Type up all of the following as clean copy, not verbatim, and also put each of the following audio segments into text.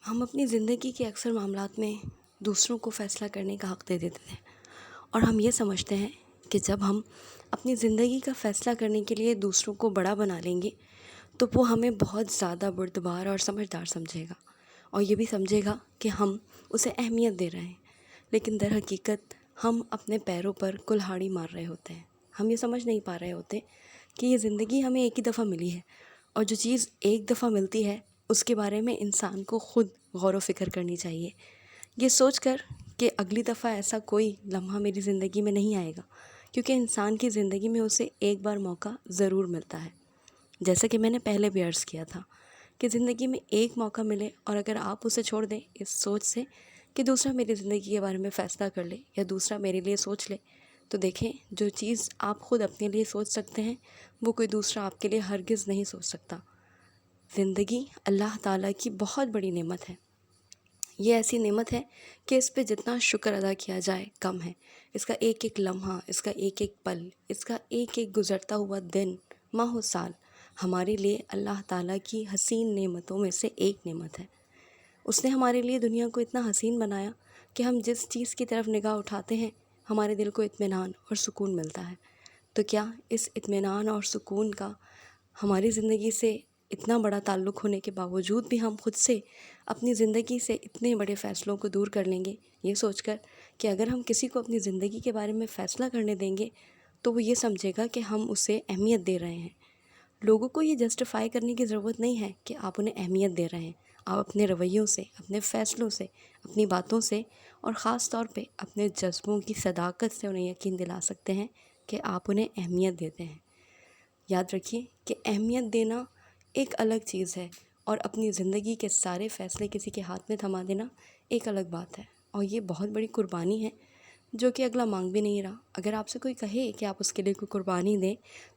ہم اپنی زندگی کے اکثر معاملات میں دوسروں کو فیصلہ کرنے کا حق دے دیتے ہیں، اور ہم یہ سمجھتے ہیں کہ جب ہم اپنی زندگی کا فیصلہ کرنے کے لیے دوسروں کو بڑا بنا لیں گے تو وہ ہمیں بہت زیادہ بردبار اور سمجھدار سمجھے گا، اور یہ بھی سمجھے گا کہ ہم اسے اہمیت دے رہے ہیں۔ لیکن در حقیقت ہم اپنے پیروں پر کلہاڑی مار رہے ہوتے ہیں۔ ہم یہ سمجھ نہیں پا رہے ہوتے کہ یہ زندگی ہمیں ایک ہی دفعہ ملی ہے، اور جو چیز ایک دفعہ ملتی ہے اس کے بارے میں انسان کو خود غور و فکر کرنی چاہیے، یہ سوچ کر کہ اگلی دفعہ ایسا کوئی لمحہ میری زندگی میں نہیں آئے گا، کیونکہ انسان کی زندگی میں اسے ایک بار موقع ضرور ملتا ہے۔ جیسا کہ میں نے پہلے بھی عرض کیا تھا کہ زندگی میں ایک موقع ملے اور اگر آپ اسے چھوڑ دیں اس سوچ سے کہ دوسرا میری زندگی کے بارے میں فیصلہ کر لے یا دوسرا میرے لیے سوچ لے، تو دیکھیں جو چیز آپ خود اپنے لیے سوچ سکتے ہیں وہ کوئی دوسرا آپ کے لیے ہرگز نہیں سوچ سکتا۔ زندگی اللہ تعالیٰ کی بہت بڑی نعمت ہے، یہ ایسی نعمت ہے کہ اس پہ جتنا شکر ادا کیا جائے کم ہے۔ اس کا ایک ایک لمحہ، اس کا ایک ایک پل، اس کا ایک ایک گزرتا ہوا دن، ماہ و سال ہمارے لیے اللہ تعالیٰ کی حسین نعمتوں میں سے ایک نعمت ہے۔ اس نے ہمارے لیے دنیا کو اتنا حسین بنایا کہ ہم جس چیز کی طرف نگاہ اٹھاتے ہیں ہمارے دل کو اطمینان اور سکون ملتا ہے۔ تو کیا اس اطمینان اور سکون کا ہماری زندگی سے اتنا بڑا تعلق ہونے کے باوجود بھی ہم خود سے اپنی زندگی سے اتنے بڑے فیصلوں کو دور کر لیں گے، یہ سوچ کر کہ اگر ہم کسی کو اپنی زندگی کے بارے میں فیصلہ کرنے دیں گے تو وہ یہ سمجھے گا کہ ہم اسے اہمیت دے رہے ہیں۔ لوگوں کو یہ جسٹیفائی کرنے کی ضرورت نہیں ہے کہ آپ انہیں اہمیت دے رہے ہیں۔ آپ اپنے رویوں سے، اپنے فیصلوں سے، اپنی باتوں سے اور خاص طور پہ اپنے جذبوں کی صداقت سے انہیں یقین دلا سکتے ہیں کہ آپ انہیں اہمیت دیتے ہیں۔ یاد رکھیے کہ اہمیت دینا ایک الگ چیز ہے، اور اپنی زندگی کے سارے فیصلے کسی کے ہاتھ میں تھما دینا ایک الگ بات ہے، اور یہ بہت بڑی قربانی ہے جو کہ اگلا مانگ بھی نہیں رہا۔ اگر آپ سے کوئی کہے کہ آپ اس کے لیے کوئی قربانی دیں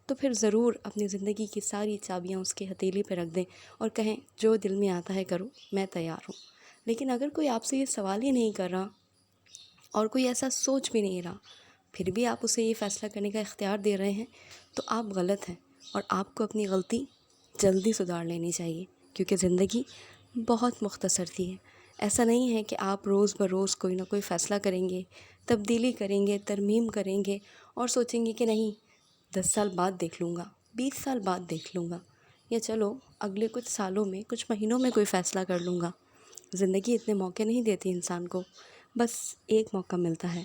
تو پھر ضرور اپنی زندگی کی ساری چابیاں اس کی ہتھیلی پہ رکھ دیں اور کہیں جو دل میں آتا ہے کرو، میں تیار ہوں۔ لیکن اگر کوئی آپ سے یہ سوال ہی نہیں کر رہا اور کوئی ایسا سوچ بھی نہیں رہا، پھر بھی آپ اسے یہ فیصلہ کرنے کا اختیار دے رہے ہیں تو آپ غلط ہیں، اور آپ کو اپنی غلطی جلدی سدھار لینی چاہیے، کیونکہ زندگی بہت مختصر تھی ہے۔ ایسا نہیں ہے کہ آپ روز بروز کوئی نہ کوئی فیصلہ کریں گے، تبدیلی کریں گے، ترمیم کریں گے اور سوچیں گے کہ نہیں 10 سال بعد دیکھ لوں گا، 20 سال بعد دیکھ لوں گا، یا چلو اگلے کچھ سالوں میں، کچھ مہینوں میں کوئی فیصلہ کر لوں گا۔ زندگی اتنے موقع نہیں دیتی انسان کو، بس ایک موقع ملتا ہے،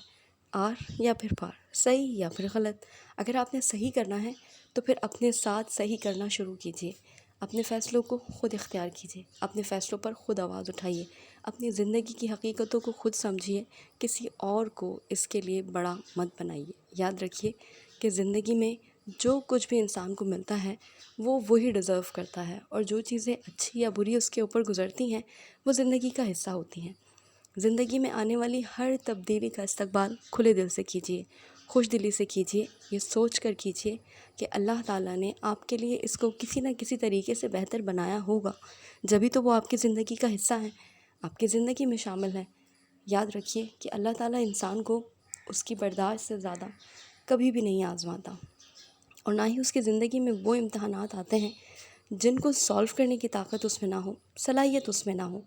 آر یا پھر پار، صحیح یا پھر غلط۔ اگر آپ نے صحیح کرنا ہے تو پھر اپنے ساتھ صحیح کرنا شروع کیجیے، اپنے فیصلوں کو خود اختیار کیجیے، اپنے فیصلوں پر خود آواز اٹھائیے، اپنی زندگی کی حقیقتوں کو خود سمجھیے، کسی اور کو اس کے لیے بڑا مت بنائیے۔ یاد رکھیے کہ زندگی میں جو کچھ بھی انسان کو ملتا ہے وہ وہی ڈیزرو کرتا ہے، اور جو چیزیں اچھی یا بری اس کے اوپر گزرتی ہیں وہ زندگی کا حصہ ہوتی ہیں۔ زندگی میں آنے والی ہر تبدیلی کا استقبال کھلے دل سے کیجیے، خوش دلی سے کیجیے، یہ سوچ کر کیجیے کہ اللہ تعالیٰ نے آپ کے لیے اس کو کسی نہ کسی طریقے سے بہتر بنایا ہوگا، جبھی تو وہ آپ کی زندگی کا حصہ ہیں، آپ کی زندگی میں شامل ہیں۔ یاد رکھیے کہ اللہ تعالیٰ انسان کو اس کی برداشت سے زیادہ کبھی بھی نہیں آزماتا، اور نہ ہی اس کی زندگی میں وہ امتحانات آتے ہیں جن کو سولو کرنے کی طاقت اس میں نہ ہو، صلاحیت اس میں نہ ہو۔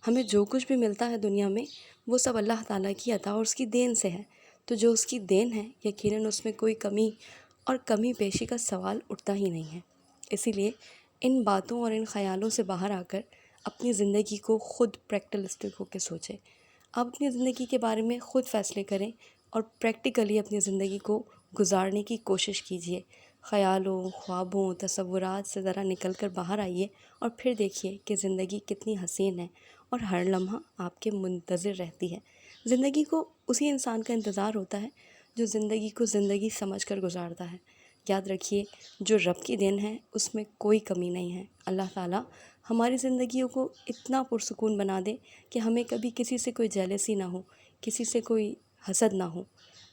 ہمیں جو کچھ بھی ملتا ہے دنیا میں وہ سب اللہ تعالیٰ کی عطا اور اس کی دین سے ہے، تو جو اس کی دین ہے یقیناً اس میں کوئی کمی اور کمی بیشی کا سوال اٹھتا ہی نہیں ہے۔ اسی لیے ان باتوں اور ان خیالوں سے باہر آ کر اپنی زندگی کو خود پریکٹلسٹک ہو کے سوچیں۔ آپ اپنی زندگی کے بارے میں خود فیصلے کریں اور پریکٹیکلی اپنی زندگی کو گزارنے کی کوشش کیجیے۔ خیالوں، خوابوں، تصورات سے ذرا نکل کر باہر آئیے اور پھر دیکھیے کہ زندگی کتنی حسین ہے اور ہر لمحہ آپ کے منتظر رہتی ہے۔ زندگی کو اسی انسان کا انتظار ہوتا ہے جو زندگی کو زندگی سمجھ کر گزارتا ہے۔ یاد رکھیے جو رب کی دین ہے اس میں کوئی کمی نہیں ہے۔ اللہ تعالیٰ ہماری زندگیوں کو اتنا پرسکون بنا دے کہ ہمیں کبھی کسی سے کوئی جیلسی نہ ہو، کسی سے کوئی حسد نہ ہو۔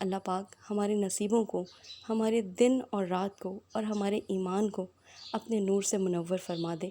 اللہ پاک ہمارے نصیبوں کو، ہمارے دن اور رات کو اور ہمارے ایمان کو اپنے نور سے منور فرما دے۔